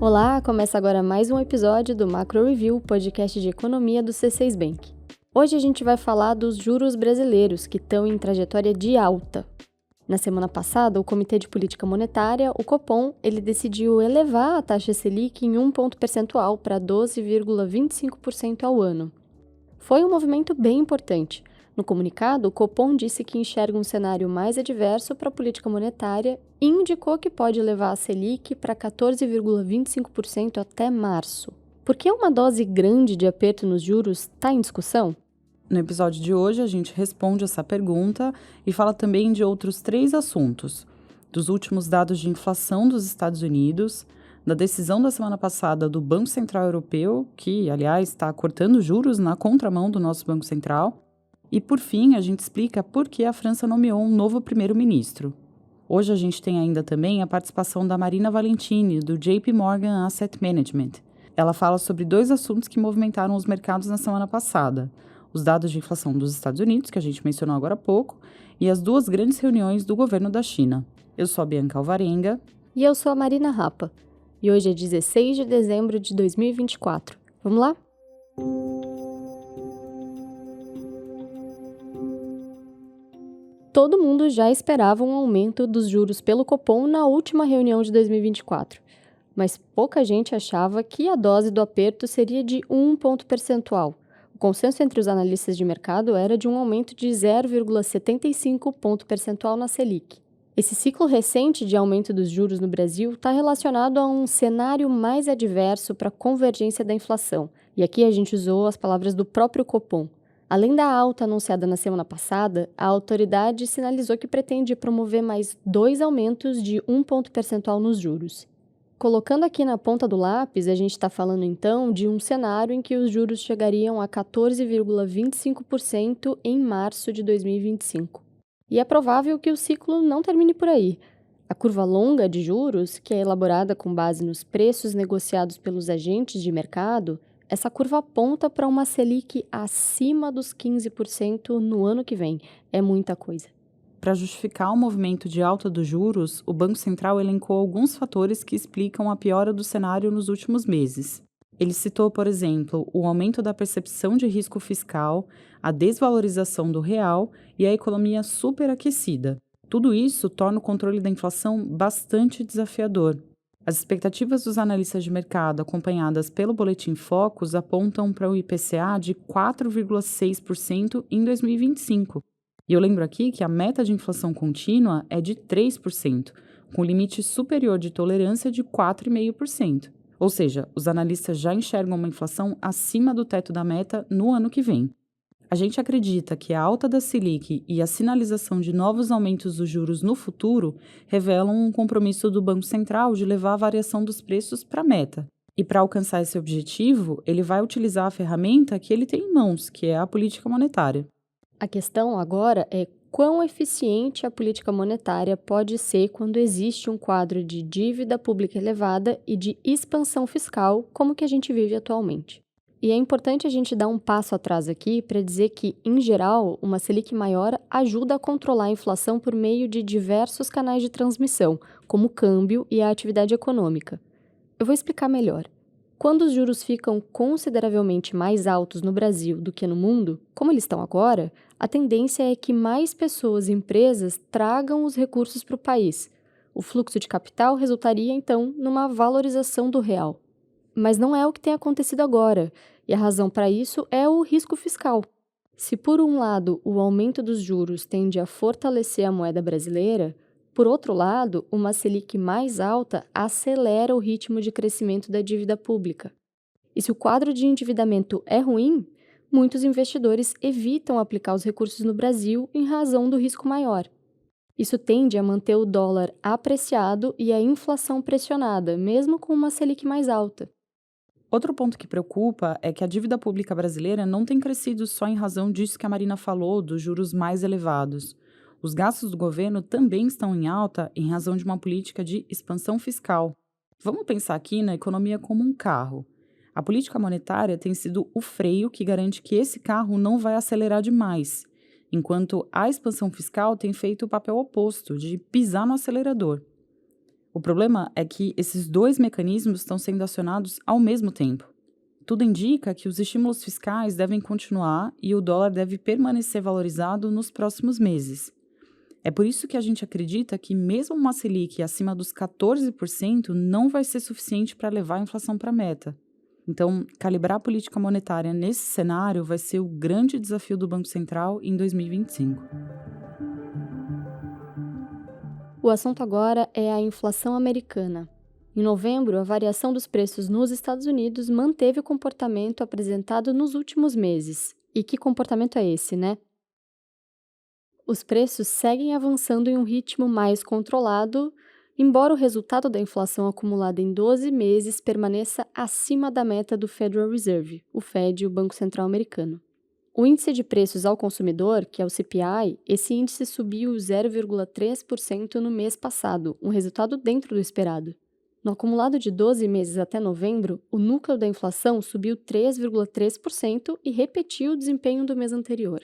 Olá, começa agora mais um episódio do Macro Review, podcast de economia do C6 Bank. Hoje a gente vai falar dos juros brasileiros, que estão em trajetória de alta. Na semana passada, o Comitê de Política Monetária, o Copom, ele decidiu elevar a taxa Selic em 1 ponto percentual para 12,25% ao ano. Foi um movimento bem importante. No comunicado, o Copom disse que enxerga um cenário mais adverso para a política monetária e indicou que pode levar a Selic para 14,25% até março. Por que uma dose grande de aperto nos juros está em discussão? No episódio de hoje, a gente responde essa pergunta e fala também de outros 3 assuntos: dos últimos dados de inflação dos Estados Unidos, da decisão da semana passada do Banco Central Europeu, que, aliás, está cortando juros na contramão do nosso Banco Central, e, por fim, a gente explica por que a França nomeou um novo primeiro-ministro. Hoje a gente tem ainda também a participação da Marina Valentini, do JP Morgan Asset Management. Ela fala sobre 2 assuntos que movimentaram os mercados na semana passada: os dados de inflação dos Estados Unidos, que a gente mencionou agora há pouco, e as 2 grandes reuniões do governo da China. Eu sou a Bianca Alvarenga. E eu sou a Marina Rapa. E hoje é 16 de dezembro de 2024. Vamos lá? Todo mundo já esperava um aumento dos juros pelo Copom na última reunião de 2024, mas pouca gente achava que a dose do aperto seria de 1 ponto percentual. O consenso entre os analistas de mercado era de um aumento de 0,75 ponto percentual na Selic. Esse ciclo recente de aumento dos juros no Brasil está relacionado a um cenário mais adverso para a convergência da inflação, e aqui a gente usou as palavras do próprio Copom. Além da alta anunciada na semana passada, a autoridade sinalizou que pretende promover mais 2 aumentos de 1 ponto percentual nos juros. Colocando aqui na ponta do lápis, a gente está falando então de um cenário em que os juros chegariam a 14,25% em março de 2025. E é provável que o ciclo não termine por aí. A curva longa de juros, que é elaborada com base nos preços negociados pelos agentes de mercado, essa curva aponta para uma Selic acima dos 15% no ano que vem. É muita coisa. Para justificar o movimento de alta dos juros, o Banco Central elencou alguns fatores que explicam a piora do cenário nos últimos meses. Ele citou, por exemplo, o aumento da percepção de risco fiscal, a desvalorização do real e a economia superaquecida. Tudo isso torna o controle da inflação bastante desafiador. As expectativas dos analistas de mercado, acompanhadas pelo Boletim Focus, apontam para o IPCA de 4,6% em 2025. E eu lembro aqui que a meta de inflação contínua é de 3%, com limite superior de tolerância de 4,5%. Ou seja, os analistas já enxergam uma inflação acima do teto da meta no ano que vem. A gente acredita que a alta da Selic e a sinalização de novos aumentos dos juros no futuro revelam um compromisso do Banco Central de levar a variação dos preços para a meta. E para alcançar esse objetivo, ele vai utilizar a ferramenta que ele tem em mãos, que é a política monetária. A questão agora é quão eficiente a política monetária pode ser quando existe um quadro de dívida pública elevada e de expansão fiscal, como que a gente vive atualmente. E é importante a gente dar um passo atrás aqui para dizer que, em geral, uma Selic maior ajuda a controlar a inflação por meio de diversos canais de transmissão, como o câmbio e a atividade econômica. Eu vou explicar melhor. Quando os juros ficam consideravelmente mais altos no Brasil do que no mundo, como eles estão agora, a tendência é que mais pessoas e empresas tragam os recursos para o país. O fluxo de capital resultaria, então, numa valorização do real. Mas não é o que tem acontecido agora, e a razão para isso é o risco fiscal. Se, por um lado, o aumento dos juros tende a fortalecer a moeda brasileira, por outro lado, uma Selic mais alta acelera o ritmo de crescimento da dívida pública. E se o quadro de endividamento é ruim, muitos investidores evitam aplicar os recursos no Brasil em razão do risco maior. Isso tende a manter o dólar apreciado e a inflação pressionada, mesmo com uma Selic mais alta. Outro ponto que preocupa é que a dívida pública brasileira não tem crescido só em razão disso que a Marina falou, dos juros mais elevados. Os gastos do governo também estão em alta em razão de uma política de expansão fiscal. Vamos pensar aqui na economia como um carro. A política monetária tem sido o freio que garante que esse carro não vai acelerar demais, enquanto a expansão fiscal tem feito o papel oposto, de pisar no acelerador. O problema é que esses dois mecanismos estão sendo acionados ao mesmo tempo. Tudo indica que os estímulos fiscais devem continuar e o dólar deve permanecer valorizado nos próximos meses. É por isso que a gente acredita que mesmo uma Selic acima dos 14% não vai ser suficiente para levar a inflação para a meta. Então, calibrar a política monetária nesse cenário vai ser o grande desafio do Banco Central em 2025. O assunto agora é a inflação americana. Em novembro, a variação dos preços nos Estados Unidos manteve o comportamento apresentado nos últimos meses. E que comportamento é esse, né? Os preços seguem avançando em um ritmo mais controlado, embora o resultado da inflação acumulada em 12 meses permaneça acima da meta do Federal Reserve, o Fed, o Banco Central Americano. O índice de preços ao consumidor, que é o CPI, esse índice subiu 0,3% no mês passado, um resultado dentro do esperado. No acumulado de 12 meses até novembro, o núcleo da inflação subiu 3,3% e repetiu o desempenho do mês anterior.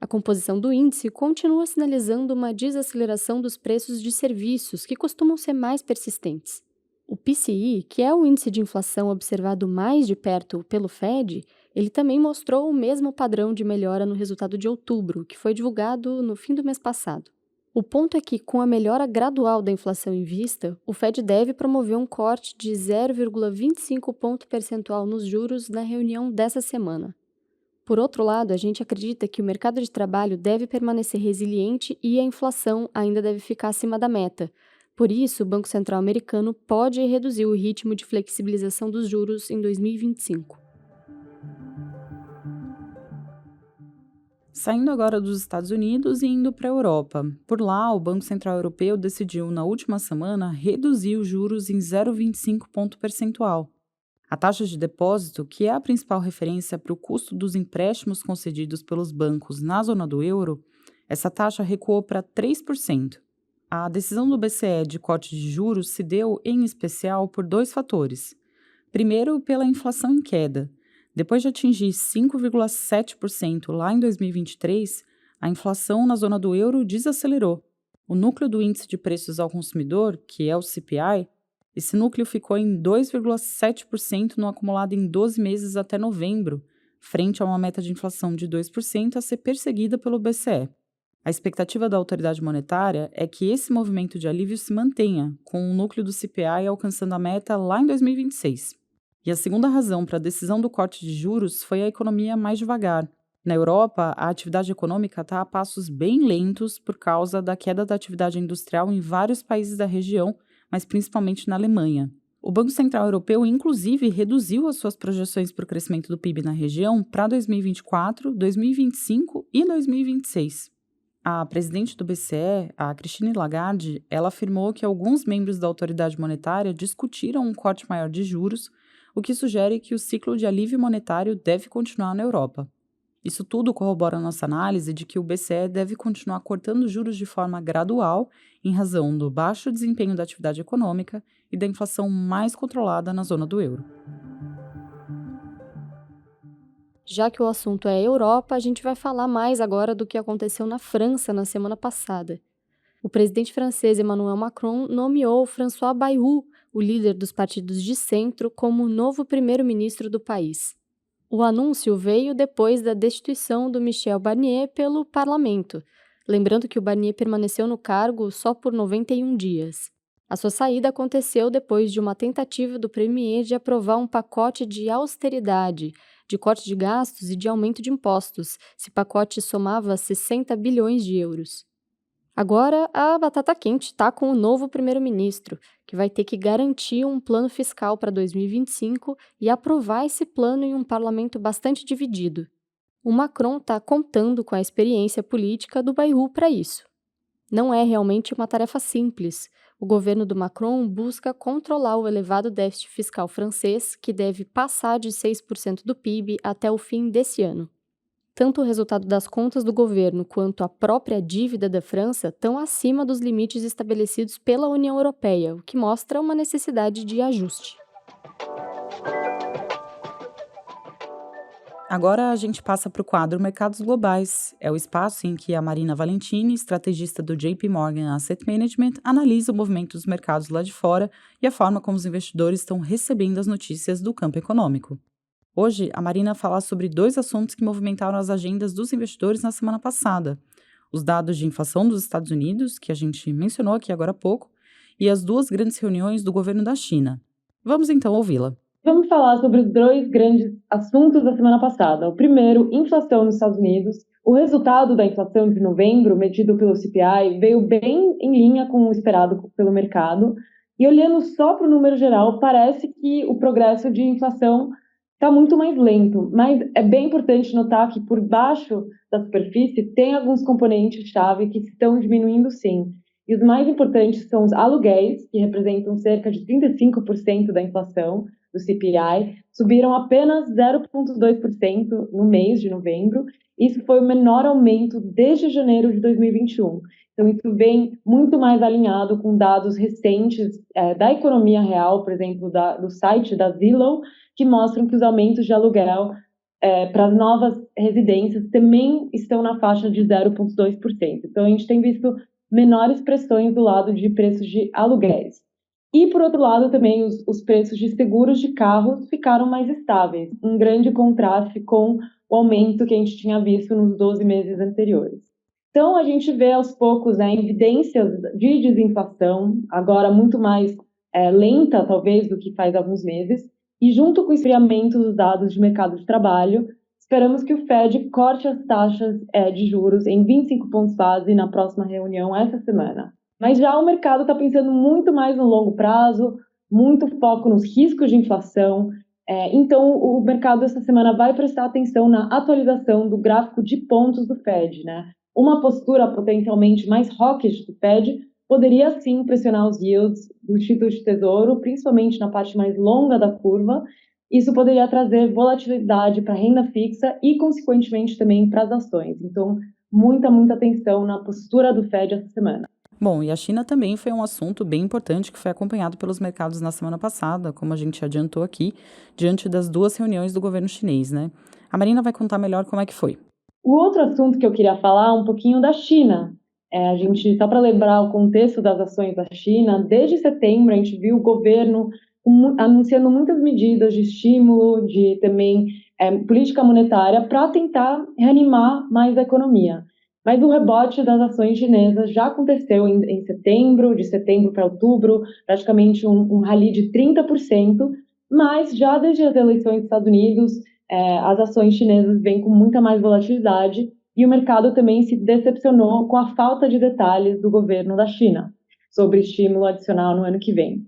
A composição do índice continua sinalizando uma desaceleração dos preços de serviços, que costumam ser mais persistentes. O PCI, que é o índice de inflação observado mais de perto pelo Fed, ele também mostrou o mesmo padrão de melhora no resultado de outubro, que foi divulgado no fim do mês passado. O ponto é que, com a melhora gradual da inflação em vista, o Fed deve promover um corte de 0,25 ponto percentual nos juros na reunião dessa semana. Por outro lado, a gente acredita que o mercado de trabalho deve permanecer resiliente e a inflação ainda deve ficar acima da meta. Por isso, o Banco Central americano pode reduzir o ritmo de flexibilização dos juros em 2025. Saindo agora dos Estados Unidos e indo para a Europa. Por lá, o Banco Central Europeu decidiu, na última semana, reduzir os juros em 0,25 ponto percentual. A taxa de depósito, que é a principal referência para o custo dos empréstimos concedidos pelos bancos na zona do euro, essa taxa recuou para 3%. A decisão do BCE de corte de juros se deu, em especial, por dois fatores. Primeiro, pela inflação em queda. Depois de atingir 5,7% lá em 2023, a inflação na zona do euro desacelerou. O núcleo do índice de preços ao consumidor, que é o CPI, esse núcleo ficou em 2,7% no acumulado em 12 meses até novembro, frente a uma meta de inflação de 2% a ser perseguida pelo BCE. A expectativa da autoridade monetária é que esse movimento de alívio se mantenha, com o núcleo do CPI alcançando a meta lá em 2026. E a segunda razão para a decisão do corte de juros foi a economia mais devagar. Na Europa, a atividade econômica está a passos bem lentos por causa da queda da atividade industrial em vários países da região, mas principalmente na Alemanha. O Banco Central Europeu, inclusive, reduziu as suas projeções para o crescimento do PIB na região para 2024, 2025 e 2026. A presidente do BCE, a Christine Lagarde, ela afirmou que alguns membros da autoridade monetária discutiram um corte maior de juros, o que sugere que o ciclo de alívio monetário deve continuar na Europa. Isso tudo corrobora a nossa análise de que o BCE deve continuar cortando juros de forma gradual em razão do baixo desempenho da atividade econômica e da inflação mais controlada na zona do euro. Já que o assunto é Europa, a gente vai falar mais agora do que aconteceu na França na semana passada. O presidente francês Emmanuel Macron nomeou François Bayrou, o líder dos partidos de centro, como o novo primeiro-ministro do país. O anúncio veio depois da destituição do Michel Barnier pelo parlamento, lembrando que o Barnier permaneceu no cargo só por 91 dias. A sua saída aconteceu depois de uma tentativa do premier de aprovar um pacote de austeridade, de corte de gastos e de aumento de impostos. Esse pacote somava 60 bilhões de euros. Agora, a batata quente está com o novo primeiro-ministro, que vai ter que garantir um plano fiscal para 2025 e aprovar esse plano em um parlamento bastante dividido. O Macron está contando com a experiência política do Bayrou para isso. Não é realmente uma tarefa simples. O governo do Macron busca controlar o elevado déficit fiscal francês, que deve passar de 6% do PIB até o fim desse ano. Tanto o resultado das contas do governo quanto a própria dívida da França estão acima dos limites estabelecidos pela União Europeia, o que mostra uma necessidade de ajuste. Agora a gente passa para o quadro Mercados Globais. É o espaço em que a Marina Valentini, estrategista do JP Morgan Asset Management, analisa o movimento dos mercados lá de fora e a forma como os investidores estão recebendo as notícias do campo econômico. Hoje, a Marina fala sobre dois assuntos que movimentaram as agendas dos investidores na semana passada: os dados de inflação dos Estados Unidos, que a gente mencionou aqui agora há pouco, e as duas grandes reuniões do governo da China. Vamos então ouvi-la. Vamos falar sobre os dois grandes assuntos da semana passada. O primeiro, inflação nos Estados Unidos. O resultado da inflação de novembro, medido pelo CPI, veio bem em linha com o esperado pelo mercado. E olhando só para o número geral, parece que o progresso de inflação está muito mais lento. Mas é bem importante notar que por baixo da superfície tem alguns componentes-chave que estão diminuindo sim. E os mais importantes são os aluguéis, que representam cerca de 35% da inflação do CPI, subiram apenas 0,2% no mês de novembro. Isso foi o menor aumento desde janeiro de 2021. Então, isso vem muito mais alinhado com dados recentes da economia real, por exemplo, do site da Zillow, que mostram que os aumentos de aluguel para as novas residências também estão na faixa de 0,2%. Então, a gente tem visto menores pressões do lado de preços de aluguéis. E, por outro lado, também os preços de seguros de carros ficaram mais estáveis, um grande contraste com o aumento que a gente tinha visto nos 12 meses anteriores. Então, a gente vê aos poucos evidências de desinflação, agora muito mais lenta, talvez, do que faz alguns meses, e junto com o esfriamento dos dados de mercado de trabalho, esperamos que o Fed corte as taxas de juros em 25 pontos base na próxima reunião essa semana. Mas já o mercado está pensando muito mais no longo prazo, muito foco nos riscos de inflação. Então, o mercado essa semana vai prestar atenção na atualização do gráfico de pontos do Fed, né? Uma postura potencialmente mais hawkish do Fed poderia sim pressionar os yields dos títulos de tesouro, principalmente na parte mais longa da curva. Isso poderia trazer volatilidade para a renda fixa e, consequentemente, também para as ações. Então, muita atenção na postura do Fed essa semana. Bom, e a China também foi um assunto bem importante que foi acompanhado pelos mercados na semana passada, como a gente adiantou aqui, diante das duas reuniões do governo chinês, né? A Marina vai contar melhor como é que foi. O outro assunto que eu queria falar é um pouquinho da China. Só para lembrar o contexto das ações da China, desde setembro a gente viu o governo anunciando muitas medidas de estímulo, de também política monetária para tentar reanimar mais a economia. Mas o rebote das ações chinesas já aconteceu em setembro, de setembro para outubro, praticamente um rally de 30%, mas já desde as eleições dos Estados Unidos, as ações chinesas vêm com muita mais volatilidade e o mercado também se decepcionou com a falta de detalhes do governo da China sobre estímulo adicional no ano que vem.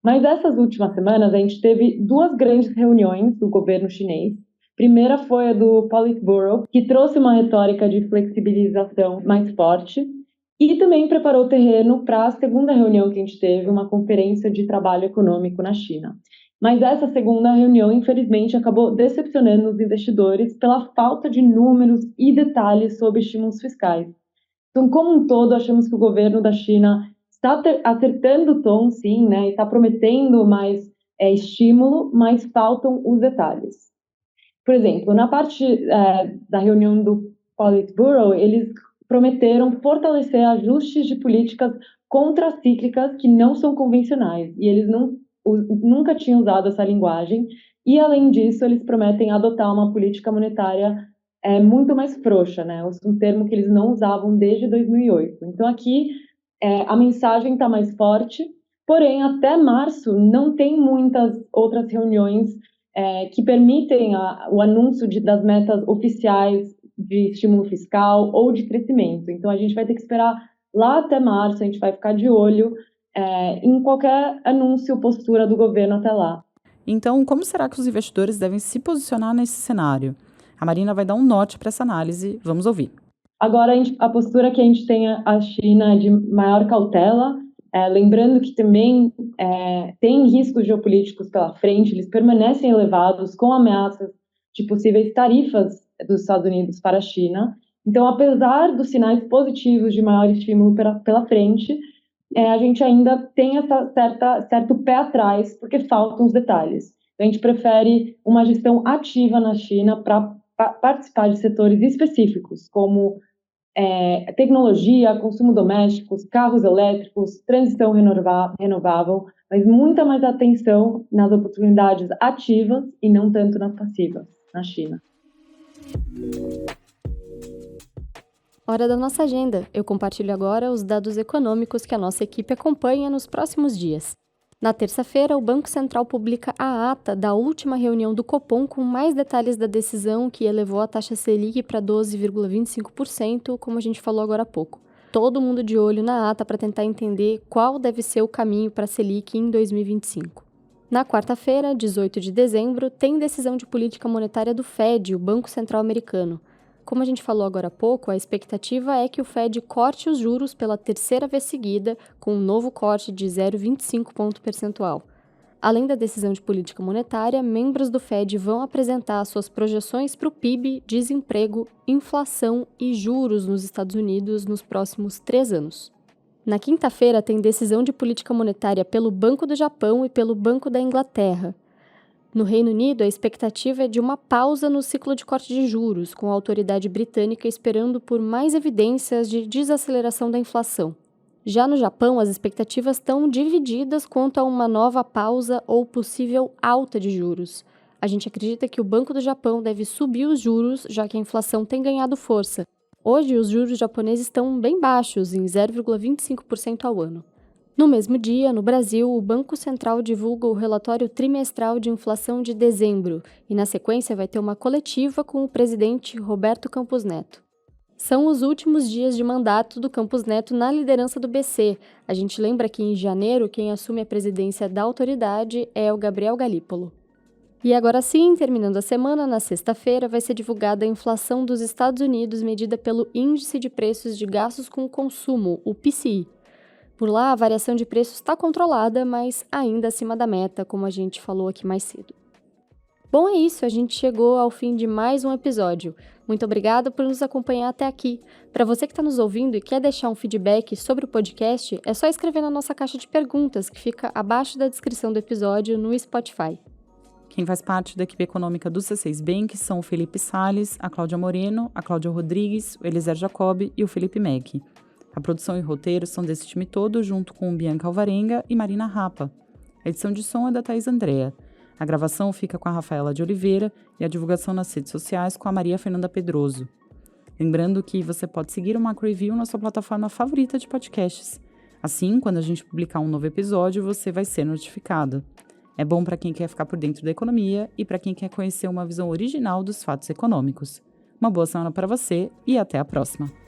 Mas essas últimas semanas a gente teve duas grandes reuniões do governo chinês. Primeira foi a do Politburo, que trouxe uma retórica de flexibilização mais forte e também preparou o terreno para a segunda reunião que a gente teve, uma conferência de trabalho econômico na China. Mas essa segunda reunião, infelizmente, acabou decepcionando os investidores pela falta de números e detalhes sobre estímulos fiscais. Então, como um todo, achamos que o governo da China está acertando o tom, sim, né, e está prometendo mais estímulo, mas faltam os detalhes. Por exemplo, na parte da reunião do Politburo, eles prometeram fortalecer ajustes de políticas contracíclicas que não são convencionais, e eles nunca tinham usado essa linguagem, e além disso, eles prometem adotar uma política monetária muito mais frouxa, né? Um termo que eles não usavam desde 2008. Então, aqui, a mensagem está mais forte, porém, até março, não tem muitas outras reuniões que permitem o anúncio das metas oficiais de estímulo fiscal ou de crescimento. Então, a gente vai ter que esperar lá até março, a gente vai ficar de olho em qualquer anúncio ou postura do governo até lá. Então, como será que os investidores devem se posicionar nesse cenário? A Marina vai dar um norte para essa análise. Vamos ouvir. Agora, a postura que a gente tem a China é de maior cautela, lembrando que também tem riscos geopolíticos pela frente, eles permanecem elevados com ameaças de possíveis tarifas dos Estados Unidos para a China. Então, apesar dos sinais positivos de maior estímulo pela frente, a gente ainda tem certo pé atrás, porque faltam os detalhes. A gente prefere uma gestão ativa na China para participar de setores específicos, como tecnologia, consumo doméstico, carros elétricos, transição renovável, mas muita mais atenção nas oportunidades ativas e não tanto nas passivas, na China. Hora da nossa agenda. Eu compartilho agora os dados econômicos que a nossa equipe acompanha nos próximos dias. Na terça-feira, o Banco Central publica a ata da última reunião do Copom com mais detalhes da decisão que elevou a taxa Selic para 12,25%, como a gente falou agora há pouco. Todo mundo de olho na ata para tentar entender qual deve ser o caminho para a Selic em 2025. Na quarta-feira, 18 de dezembro, tem decisão de política monetária do Fed, o Banco Central Americano. Como a gente falou agora há pouco, a expectativa é que o Fed corte os juros pela terceira vez seguida, com um novo corte de 0,25 ponto percentual. Além da decisão de política monetária, membros do Fed vão apresentar suas projeções para o PIB, desemprego, inflação e juros nos Estados Unidos nos próximos 3 anos. Na quinta-feira, tem decisão de política monetária pelo Banco do Japão e pelo Banco da Inglaterra. No Reino Unido, a expectativa é de uma pausa no ciclo de corte de juros, com a autoridade britânica esperando por mais evidências de desaceleração da inflação. Já no Japão, as expectativas estão divididas quanto a uma nova pausa ou possível alta de juros. A gente acredita que o Banco do Japão deve subir os juros, já que a inflação tem ganhado força. Hoje, os juros japoneses estão bem baixos, em 0,25% ao ano. No mesmo dia, no Brasil, o Banco Central divulga o relatório trimestral de inflação de dezembro e, na sequência, vai ter uma coletiva com o presidente Roberto Campos Neto. São os últimos dias de mandato do Campos Neto na liderança do BC. A gente lembra que, em janeiro, quem assume a presidência da autoridade é o Gabriel Galípolo. E agora sim, terminando a semana, na sexta-feira, vai ser divulgada a inflação dos Estados Unidos medida pelo Índice de Preços de Gastos com Consumo, o PCI. Por lá, a variação de preços está controlada, mas ainda acima da meta, como a gente falou aqui mais cedo. Bom, é isso, a gente chegou ao fim de mais um episódio. Muito obrigada por nos acompanhar até aqui. Para você que está nos ouvindo e quer deixar um feedback sobre o podcast, é só escrever na nossa caixa de perguntas, que fica abaixo da descrição do episódio no Spotify. Quem faz parte da equipe econômica do C6 Bank são o Felipe Salles, a Cláudia Moreno, a Cláudia Rodrigues, o Eliezer Jacob e o Felipe Mack. A produção e roteiro são desse time todo, junto com Bianca Alvarenga e Marina Rapa. A edição de som é da Thaís Andrea. A gravação fica com a Rafaela de Oliveira e a divulgação nas redes sociais com a Maria Fernanda Pedroso. Lembrando que você pode seguir o Macro Review na sua plataforma favorita de podcasts. Assim, quando a gente publicar um novo episódio, você vai ser notificado. É bom para quem quer ficar por dentro da economia e para quem quer conhecer uma visão original dos fatos econômicos. Uma boa semana para você e até a próxima!